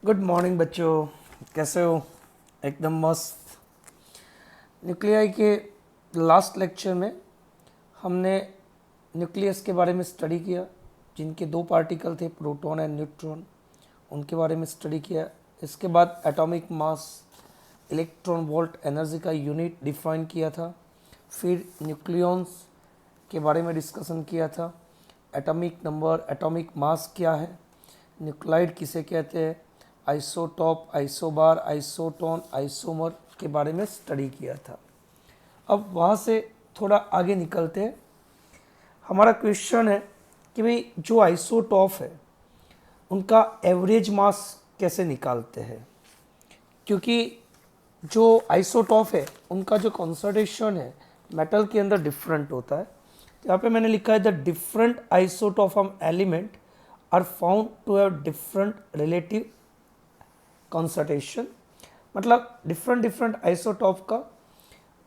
Good morning बच्चों, कैसे हो? एकदम मस्त। न्यूक्लियाई के लास्ट लेक्चर में हमने न्यूक्लियस के बारे में स्टडी किया, जिनके दो पार्टिकल थे, प्रोटॉन एंड न्यूट्रॉन। उनके बारे में स्टडी किया। इसके बाद atomic mass, electron volt energy का यूनिट डिफाइन किया था। फिर न्यूक्लियॉन्स के बारे में डिस्कशन किया था। एटॉमिक नंबर, एटॉमिक मास क्या है, न्यूक्लाइड किसे कहते हैं, आइसोटॉप, आइसोबार, आइसोटोन, आइसोमर के बारे में स्टडी किया था। अब वहाँ से थोड़ा आगे निकलते हैं। हमारा क्वेश्चन है कि भाई जो आइसोटॉप है उनका एवरेज मास कैसे निकालते हैं, क्योंकि जो आइसोटॉप है उनका जो कॉन्संट्रेशन है मेटल के अंदर डिफरेंट होता है। तो यहाँ पे मैंने लिखा है the different isotope of element are found to have different relative concentration. मतलब डिफरेंट आइसोटॉप का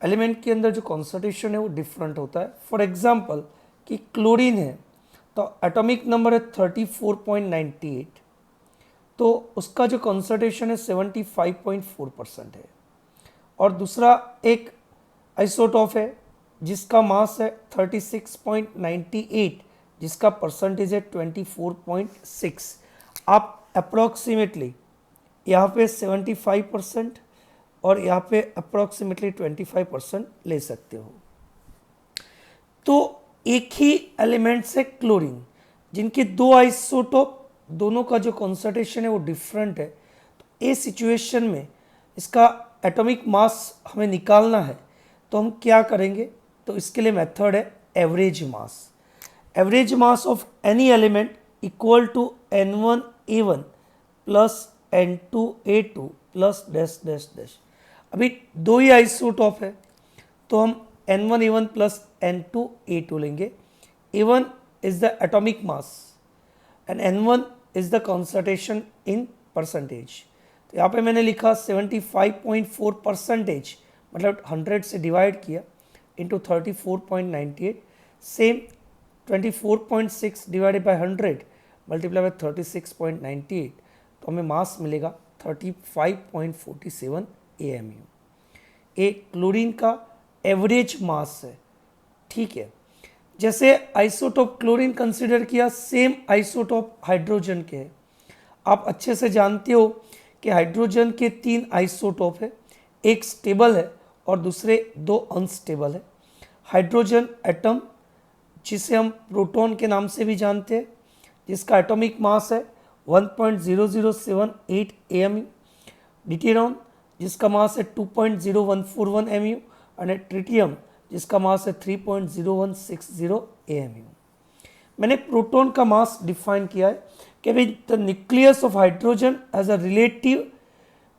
एलिमेंट के अंदर जो कॉन्संट्रेशन है वो डिफरेंट होता है। फॉर एग्जांपल कि क्लोरीन है तो एटॉमिक नंबर है 34.98, तो उसका जो कॉन्संट्रेशन है 75.4% है। और दूसरा एक आइसोटॉप है जिसका मास है 36.98, जिसका परसेंटेज है 24.6। आप अप्रॉक्सीमेटली यहाँ पे 75% और यहाँ पे अप्रॉक्सीमेटली 25% ले सकते हो। तो एक ही एलिमेंट से क्लोरीन, जिनके दो आइसोटोप, दोनों का जो कॉन्संट्रेशन है वो डिफरेंट है, तो इस सिचुएशन में इसका एटॉमिक मास हमें निकालना है। तो हम क्या करेंगे? तो इसके लिए मेथड है average mass. Average mass of any element equal to N1A1 plus N2A2 plus dash dash dash. अभी दो ही आइसोटॉप है तो हम N1A1 प्लस N2A2 लेंगे। A1 is the atomic mass and N1 is the concentration in percentage. तो यहाँ पे मैंने लिखा 75.4%, मतलब 100 से डिवाइड किया into 34.98। Same 24.6 divided by 100 multiply by 36.98, तो हमें मास मिलेगा 35.47 AMU। ए क्लोरीन का एवरेज मास है, ठीक है। जैसे आइसोटोप क्लोरीन कंसिडर किया, सेम आइसोटोप हाइड्रोजन के है। आप अच्छे से जानते हो कि हाइड्रोजन के 3 आइसोटोप है, एक स्टेबल है और दूसरे 2 अनस्टेबल है। हाइड्रोजन एटम, जिसे हम प्रोटॉन के नाम से भी जानते हैं, जिसका एटॉमिक मास है 1.0078 AMU। डिटेरॉन, जिसका मास है 2.0141 MU, और ट्रिटियम, जिसका मास है 3.0160 AMU। मैंने प्रोटॉन का मास डिफाइन किया है कि भाई the nucleus of hydrogen has a relative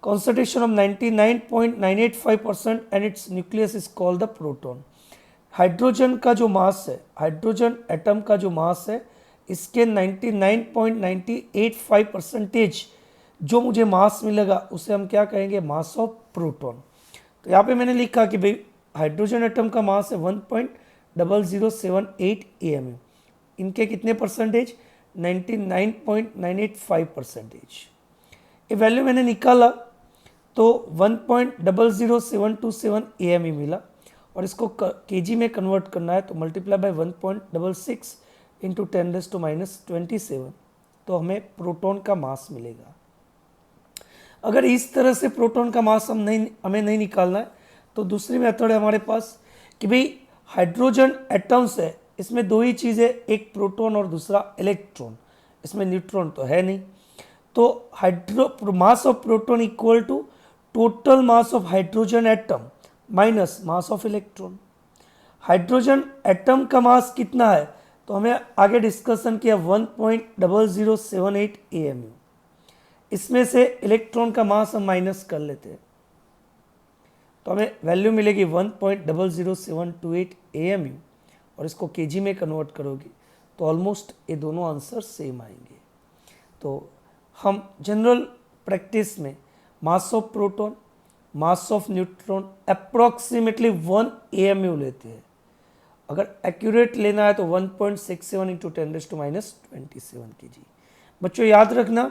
concentration of 99.985% and it's nucleus is called the proton. Hydrogen का जो मास है, हाइड्रोजन एटम का जो मास है, इसके 99.985% जो मुझे मास मिलेगा उसे हम क्या कहेंगे? मास ऑफ प्रोटॉन। तो यहाँ पे मैंने लिखा कि भाई हाइड्रोजन एटम का मास है 1.0078 AMU। इनके कितने परसेंटेज? 99.985%। ये वैल्यू मैंने निकाला तो 1.00727 AMU मिला, और इसको केजी में कन्वर्ट करना है तो मल्टीप्लाई बाय 1.66 इंटू 10⁻⁻27, तो हमें प्रोटॉन का मास मिलेगा। अगर इस तरह से प्रोटॉन का मास हमें नहीं निकालना है तो दूसरी मेथड है हमारे पास कि भाई हाइड्रोजन एटम्स है, इसमें दो ही चीज़ें, एक प्रोटॉन और दूसरा इलेक्ट्रॉन, इसमें न्यूट्रॉन तो है नहीं। तो mass of proton equal to total mass of hydrogen atom minus mass of electron. Hydrogen atom का मास कितना है? तो हमें आगे डिस्कशन किया 1.0078 AMU। इसमें से इलेक्ट्रॉन का मास हम माइनस कर लेते हैं तो हमें वैल्यू मिलेगी 1.00728 AMU, और इसको केजी में कन्वर्ट करोगे तो ऑलमोस्ट ये दोनों आंसर सेम आएंगे। तो हम जनरल प्रैक्टिस में मास of proton, mass of neutron approximately 1 AMU लेते हैं। अगर एक्यूरेट लेना है तो 1.67 इंटू 10⁻⁻27 kg। बच्चों याद रखना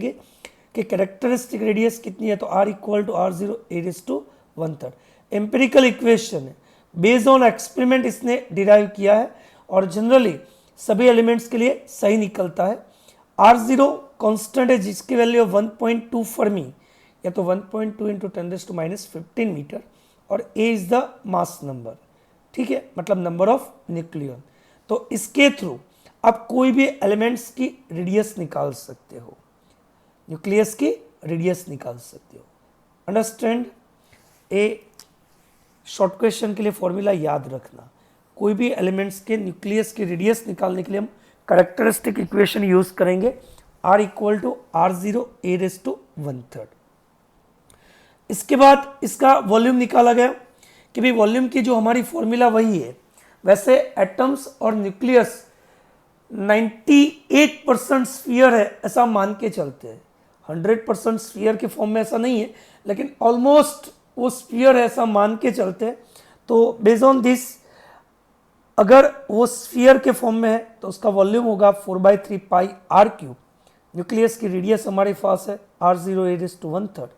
रखेंगे कि कैरेक्टरिस्टिक रेडियस कितनी है, तो r equal to r zero A raised to 1/3। Empirical equation है, बेस्ड ऑन एक्सपेरिमेंट इसने डिराइव किया है और जनरली सभी एलिमेंट्स के लिए सही निकलता है। r0 कांस्टेंट है जिसकी वैल्यू 1.2 फर्मी या तो 1.2 इंटू 10⁻⁻15 मीटर और a is the mass number, ठीक है, मतलब नंबर ऑफ न्यूक्लियन। तो इसके थ्रू आप कोई भी एलिमेंट्स की रेडियस निकाल सकते हो, न्यूक्लियस की रेडियस निकाल सकते हो। अंडरस्टैंड? ए शॉर्ट क्वेश्चन के लिए फॉर्मूला याद रखना, कोई भी एलिमेंट्स के न्यूक्लियस की रेडियस निकालने के लिए हम कैरेक्टरिस्टिक इक्वेशन यूज करेंगे, r equal to r zero A raised to 1/3। इसके बाद इसका वॉल्यूम निकाला गया कि भाई वॉल्यूम की जो हमारी फॉर्मूला वही है। वैसे एटम्स और न्यूक्लियस 98% स्फीयर है ऐसा मान के चलते हैं, 100% स्फीयर के फॉर्म में ऐसा नहीं है, लेकिन ऑलमोस्ट वो स्फीयर है ऐसा मान के चलते हैं। तो बेस्ड ऑन दिस अगर वो स्फीयर के फॉर्म में है तो उसका वॉल्यूम होगा 4/3 पाई आर क्यूब। न्यूक्लियस की रेडियस हमारे पास है r0 ए रेस टू 1/3,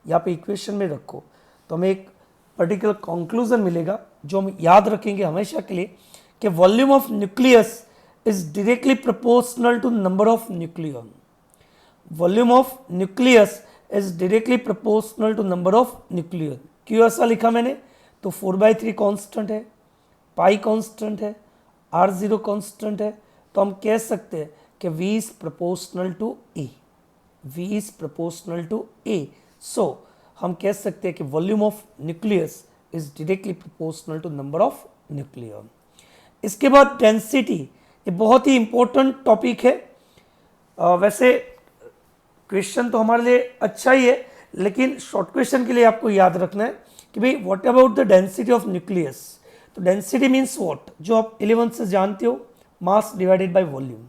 यहाँ पे इक्वेशन में रखो तो हमें एक पर्टिकुलर कंक्लूजन मिलेगा जो हम याद रखेंगे हमेशा के लिए कि volume of nucleus is directly proportional to number of nucleon. Volume of nucleus is directly proportional to number of nucleon. क्यों ऐसा लिखा मैंने? तो 4/3 कांस्टेंट है, पाई कांस्टेंट है, r0 कांस्टेंट है, तो हम कह सकते हैं कि v is proportional to a, v is proportional to a। So हम कह सकते हैं कि volume of nucleus is directly proportional to number of nucleon. इसके बाद डेंसिटी, ये बहुत ही इंपॉर्टेंट टॉपिक है। वैसे क्वेश्चन तो हमारे लिए अच्छा ही है, लेकिन शॉर्ट क्वेश्चन के लिए आपको याद रखना है कि भाई what about the density of nucleus. तो डेंसिटी मीन्स व्हाट, जो आप 11 से जानते हो, मास डिवाइडेड बाय वॉल्यूम।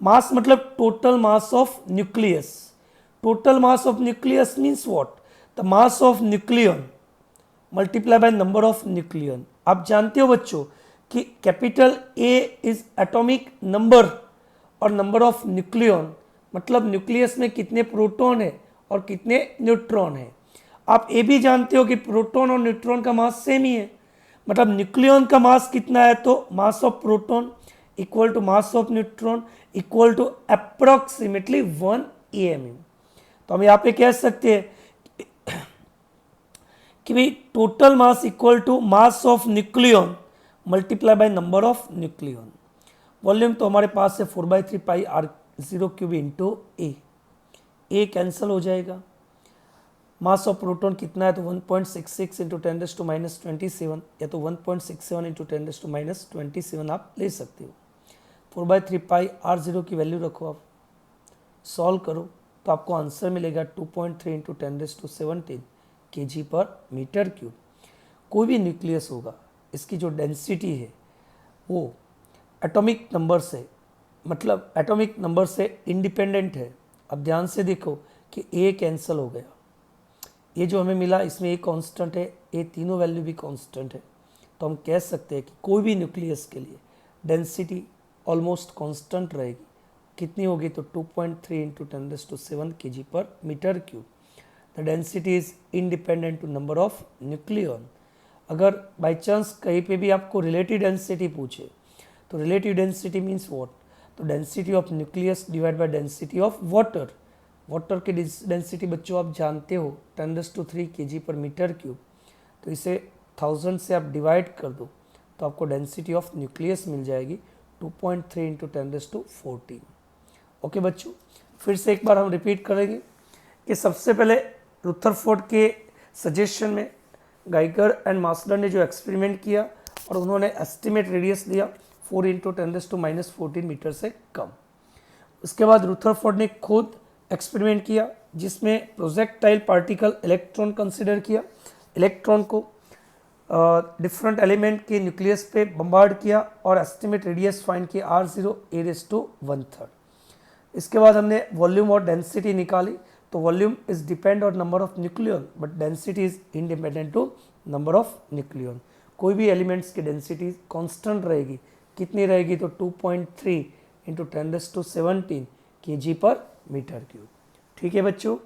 मास मतलब total mass of nucleus. Total mass of nucleus means what, the mass of nucleon multiply by number of nucleon. आप जानते हो बच्चों कि capital A is atomic number और नंबर ऑफ न्यूक्लियन मतलब nucleus में कितने प्रोटॉन है और कितने न्यूट्रॉन है। आप ये भी जानते हो कि प्रोटॉन और न्यूट्रॉन का मास सेम ही है, मतलब न्यूक्लियन का मास कितना है, तो mass of proton equal to mass of neutron equal to approximately 1 AMU। तो हम यहाँ पे कह सकते हैं कि भाई total mass equal to mass of nucleon multiply by number of nucleon. Volume तो हमारे पास है 4/3 pi r0 cube into A cancel हो जाएगा। मास ऑफ प्रोटॉन कितना है, तो 1.66 इंटू 10⁻27 या तो 1.67 इंटू 10⁻27 आप ले सकते हो। 4/3 पाई r0 की वैल्यू रखो, आप सॉल्व करो तो आपको आंसर मिलेगा 2.3 into 10⁻17 kg per metre cube. कोई भी न्यूक्लियस होगा, इसकी जो डेंसिटी है वो एटॉमिक नंबर से, मतलब एटॉमिक नंबर से इंडिपेंडेंट है। अब ध्यान से देखो कि ए कैंसिल हो गया, ये जो हमें मिला इसमें ए कांस्टेंट है, ये तीनों वैल्यू भी कांस्टेंट है, तो हम कह सकते हैं कि कोई भी न्यूक्लियस के लिए डेंसिटी ऑलमोस्ट कांस्टेंट रहेगी। कितनी होगी, तो 2.3 into 10⁻7 kg per metre cube. The density is independent to number of nucleon. अगर बाई चांस कहीं पे भी आपको रिलेटिव डेंसिटी पूछे तो रिलेटिव डेंसिटी मीन्स व्हाट, तो density of nucleus divide by density of water. Water की डेंसिटी बच्चों आप जानते हो 10⁻3 kg पर मीटर क्यूब, तो इसे 1000 से आप डिवाइड कर दो तो आपको डेंसिटी ऑफ न्यूक्लियस मिल जाएगी 2.3 इंटू 10⁻14। ओके बच्चों, फिर से एक बार हम रिपीट करेंगे कि सबसे पहले रुथरफोर्ड के सजेशन में गाइगर एंड मास्लर ने जो एक्सपेरिमेंट किया और उन्होंने एस्टिमेट रेडियस दिया 4 इंटू 10⁻14 मीटर से कम। उसके बाद रुथरफोर्ड ने खुद एक्सपेरिमेंट किया जिसमें प्रोजेक्टाइल पार्टिकल इलेक्ट्रॉन कंसिडर किया, इलेक्ट्रॉन को डिफरेंट एलिमेंट के न्यूक्लियस पे बम्बार्ड किया और एस्टिमेट रेडियस फाइंड किया r0 a⁻1/3। इसके बाद हमने वॉल्यूम और डेंसिटी निकाली, तो volume is depend on number of nucleon but density is independent to number of nucleon. कोई भी एलिमेंट्स की डेंसिटी कांस्टेंट रहेगी, कितनी रहेगी, तो 2.3 into 10⁻17 kg per metre cube. ठीक है बच्चों,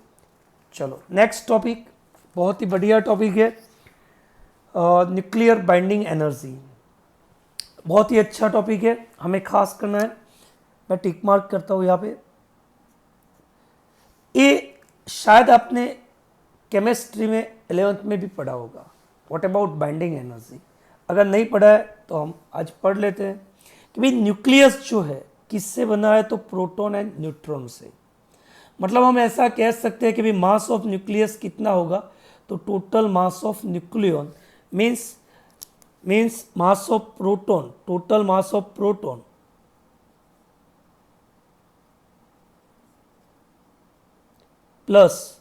चलो नेक्स्ट टॉपिक, बहुत ही बढ़िया टॉपिक है, न्यूक्लियर बाइंडिंग एनर्जी। बहुत ही अच्छा टॉपिक है, हमें खास करना है, मैं टिक मार्क करता हूँ यहाँ पे। ये शायद आपने केमिस्ट्री में 11th में भी पढ़ा होगा, व्हाट अबाउट बाइंडिंग एनर्जी। अगर नहीं पढ़ा है तो हम आज पढ़ लेते हैं कि भाई न्यूक्लियस जो है किससे बना है, तो प्रोटॉन एंड न्यूट्रॉन से। मतलब हम ऐसा कह सकते हैं कि भाई मास ऑफ न्यूक्लियस कितना होगा, तो total mass of nucleon means mass of proton, total mass of proton plus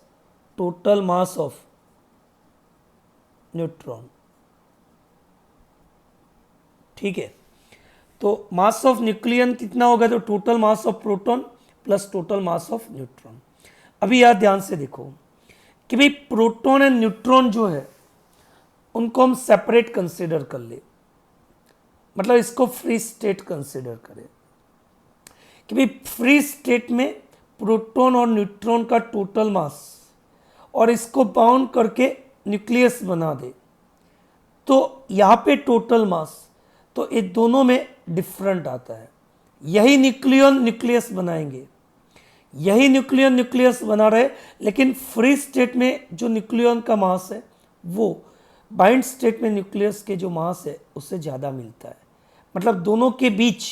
total mass of neutron. ठीक है, तो मास ऑफ न्यूक्लियन कितना होगा, तो total mass of proton plus total mass of neutron. अभी यार ध्यान से देखो कि भाई प्रोटॉन एंड न्यूट्रॉन जो है उनको हम सेपरेट कंसीडर कर ले, मतलब इसको फ्री स्टेट कंसीडर करें कि भाई फ्री स्टेट में प्रोटॉन और न्यूट्रॉन का टोटल मास और इसको बाउंड करके न्यूक्लियस बना दे, तो यहाँ पे टोटल मास, तो ये दोनों में डिफरेंट आता है। यही न्यूक्लियन न्यूक्लियस बनाएंगे, यही न्यूक्लियन न्यूक्लियस बना रहे, लेकिन फ्री स्टेट में जो न्यूक्लियन का मास है वो बाइंड स्टेट में न्यूक्लियस के जो मास है उससे ज़्यादा मिलता है। मतलब दोनों के बीच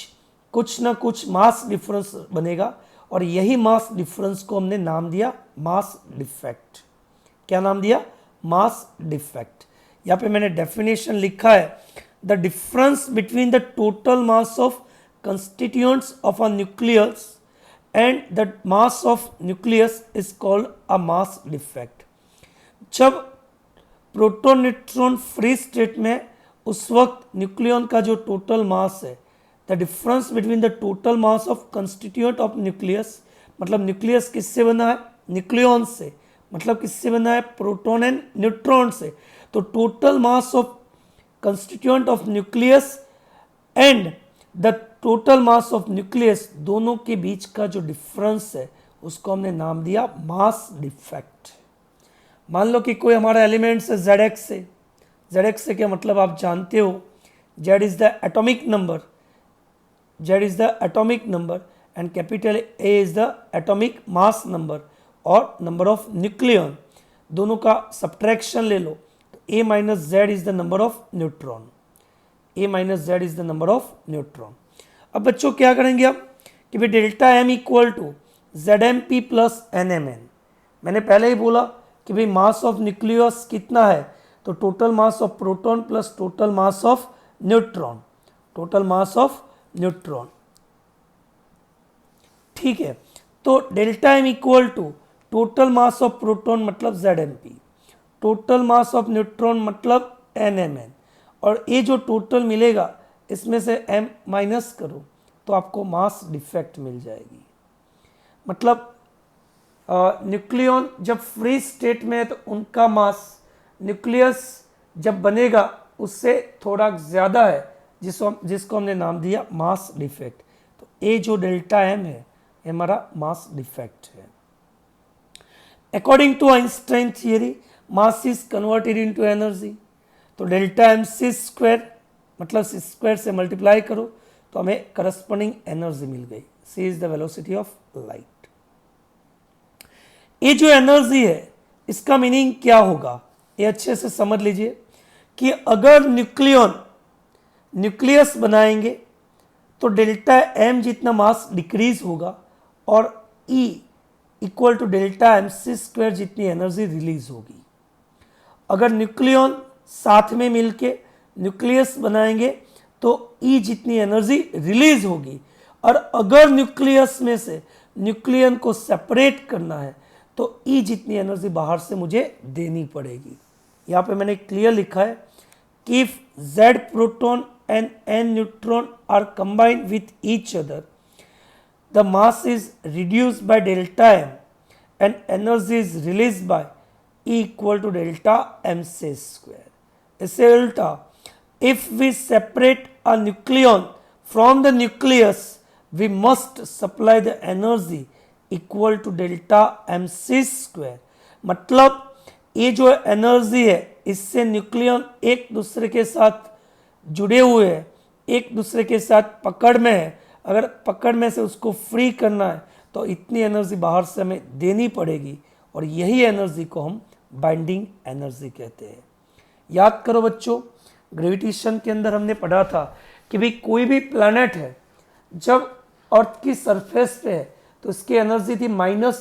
कुछ ना कुछ मास डिफरेंस बनेगा और यही मास डिफरेंस को हमने नाम दिया मास डिफेक्ट। क्या नाम दिया, मास डिफेक्ट। यहाँ पे मैंने डेफिनेशन लिखा है, the difference between the total mass of constituents of a nucleus and the mass of nucleus is called a mass defect. जब प्रोटॉन न्यूट्रॉन फ्री स्टेट में, उस वक्त न्यूक्लियन का जो टोटल मास है, the difference between the total mass of constituent of nucleus, मतलब nucleus किससे बना है, न्यूक्लियन से, मतलब किससे बना है, प्रोटॉन एंड न्यूट्रॉन से। तो total mass of constituent of nucleus and the total mass of nucleus, दोनों के बीच का जो डिफरेंस है उसको हमने नाम दिया मास डिफेक्ट। मान लो कि कोई हमारा एलिमेंट है ZX से, ZX से क्या मतलब आप जानते हो, Z is the atomic number, Z is the atomic number and capital A is the atomic mass number और नंबर ऑफ न्यूक्लियन, दोनों का सब्ट्रैक्शन ले लो तो A minus Z is the number of neutron, A minus Z is the number of neutron. अब बच्चों क्या करेंगे अब कि भाई delta M equal to ZMP plus NMN। मैंने पहले ही बोला कि भाई मास ऑफ न्यूक्लियस कितना है, तो total mass of proton plus total mass of neutron, total mass of neutron. ठीक है, तो delta M equal to total mass of proton मतलब ZMP, total mass of neutron मतलब NMN, और ये जो टोटल मिलेगा इसमें से m माइनस करो तो आपको मास डिफेक्ट मिल जाएगी। मतलब न्यूक्लियन जब फ्री स्टेट में है तो उनका मास न्यूक्लियस जब बनेगा उससे थोड़ा ज़्यादा है, जिसको हमने नाम दिया मास डिफेक्ट। तो ये जो डेल्टा एम है ये हमारा मास डिफेक्ट है। According to Einstein theory mass is converted into energy, तो डेल्टा एम सी स्क्वायर मतलब सी स्क्वायर से मल्टीप्लाई करो तो हमें करस्पॉन्डिंग एनर्जी मिल गई। C is the velocity of light. ये जो एनर्जी है इसका मीनिंग क्या होगा ये अच्छे से समझ लीजिए कि अगर न्यूक्लियस बनाएंगे तो डेल्टा एम जितना मास डिक्रीज होगा और E equal to delta M C square जितनी एनर्जी रिलीज होगी। अगर न्यूक्लियन साथ में मिलके न्यूक्लियस बनाएंगे तो E जितनी एनर्जी रिलीज होगी, और अगर न्यूक्लियस में से न्यूक्लियन को सेपरेट करना है तो E जितनी एनर्जी बाहर से मुझे देनी पड़ेगी। यहाँ पे मैंने क्लियर लिखा है कि if Z proton and N neutron are combined with each other the mass is reduced by delta m and energy is released by E equal to delta mc square. इससे उल्टा if we separate a nucleon from the nucleus we must supply the energy equal to delta mc square। मतलब ये जो energy है इससे nucleon एक दूसरे के साथ जुड़े हुए हैं, एक दूसरे के साथ पकड़ में है। अगर पकड़ में से उसको फ्री करना है तो इतनी एनर्जी बाहर से हमें देनी पड़ेगी, और यही एनर्जी को हम बाइंडिंग एनर्जी कहते हैं। याद करो बच्चों, ग्रेविटेशन के अंदर हमने पढ़ा था कि भाई कोई भी प्लैनेट है जब अर्थ की सरफेस पे है तो इसकी एनर्जी थी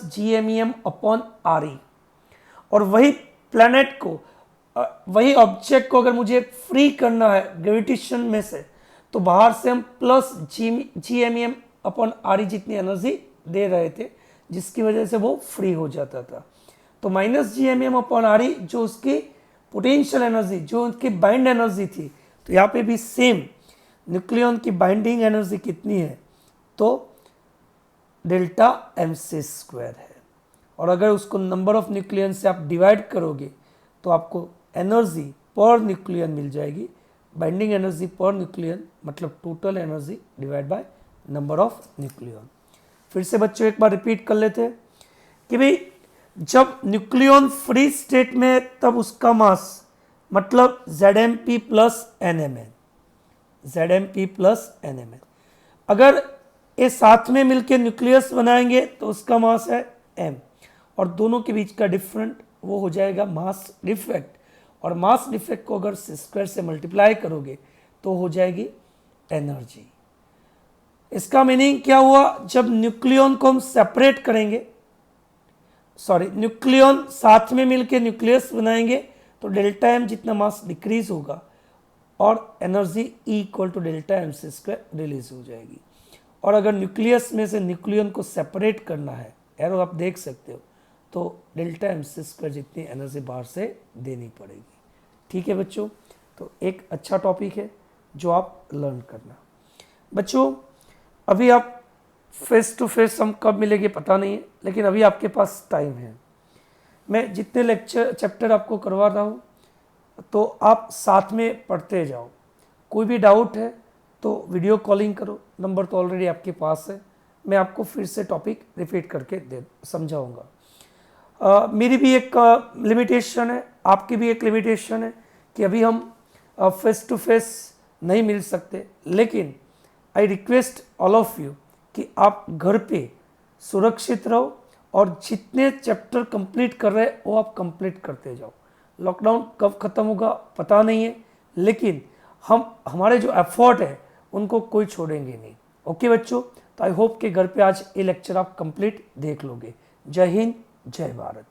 -GeM/RE, और वही प्लैनेट को वही ऑब्जेक्ट को अगर मुझे फ्री करना है ग्रेविटेशन में से तो बाहर से हम +GeM/RE जितनी एनर्जी दे रहे थे, जिसकी वजह से वो फ्री हो जाता था। तो -GeM/RE जो उसकी पोटेंशियल एनर्जी, जो उसकी बाइंड एनर्जी थी, तो यहाँ पे भी सेम न्यूक्लियन की बाइंडिंग एनर्जी कितनी है, तो डेल्टा mc स्क्वायर है। और अगर उसको नंबर ऑफ न्यूक्लियन से आप डिवाइड करोगे तो आपको एनर्जी पर न्यूक्लियन मिल जाएगी। बाइंडिंग एनर्जी पर न्यूक्लियन मतलब total energy divide by number of nucleon. फिर से बच्चों एक बार रिपीट कर लेते हैं कि भाई जब न्यूक्लियन फ्री स्टेट में है तब उसका मास मतलब ZMP plus NMN, ZMP plus NMN। अगर ये साथ में मिलकर न्यूक्लियस बनाएंगे तो उसका मास है M, और दोनों के बीच का डिफरेंट वो हो जाएगा मास डिफेक्ट, और मास डिफेक्ट को अगर स्क्वायर से मल्टीप्लाई करोगे तो हो जाएगी एनर्जी। इसका मीनिंग क्या हुआ, जब न्यूक्लियन को हम सेपरेट करेंगे, न्यूक्लियन साथ में मिलकर न्यूक्लियस बनाएंगे तो डेल्टा एम जितना मास डिक्रीज होगा और energy E equal to delta mc square release हो जाएगी। और अगर न्यूक्लियस में से न्यूक्लियन को सेपरेट करना है, एरो आप देख सकते हो, तो डेल्टा mc स्क्वायर जितनी एनर्जी बाहर से देनी पड़ेगी। ठीक है बच्चों, तो एक अच्छा टॉपिक है जो आप लर्न करना। बच्चों अभी आप फेस टू फेस हम कब मिलेंगे पता नहीं है, लेकिन अभी आपके पास टाइम है। मैं जितने चैप्टर आपको करवा रहा हूँ तो आप साथ में पढ़ते जाओ। कोई भी डाउट है तो वीडियो कॉलिंग करो, नंबर तो ऑलरेडी आपके पास है, मैं आपको फिर से टॉपिक रिपीट करके समझाऊंगा। मेरी भी एक लिमिटेशन है, आपकी भी एक लिमिटेशन है कि अभी हम फेस टू फेस नहीं मिल सकते, लेकिन I request all of you कि आप घर पे सुरक्षित रहो और जितने चैप्टर कंप्लीट कर रहे हैं वो आप कंप्लीट करते जाओ। लॉकडाउन कब ख़त्म होगा पता नहीं है, लेकिन हमारे जो एफर्ट है उनको कोई छोड़ेंगे नहीं। ओके बच्चों, तो आई होप कि घर पे आज ये लेक्चर आप कंप्लीट देख लोगे। जय हिंद, जय भारत।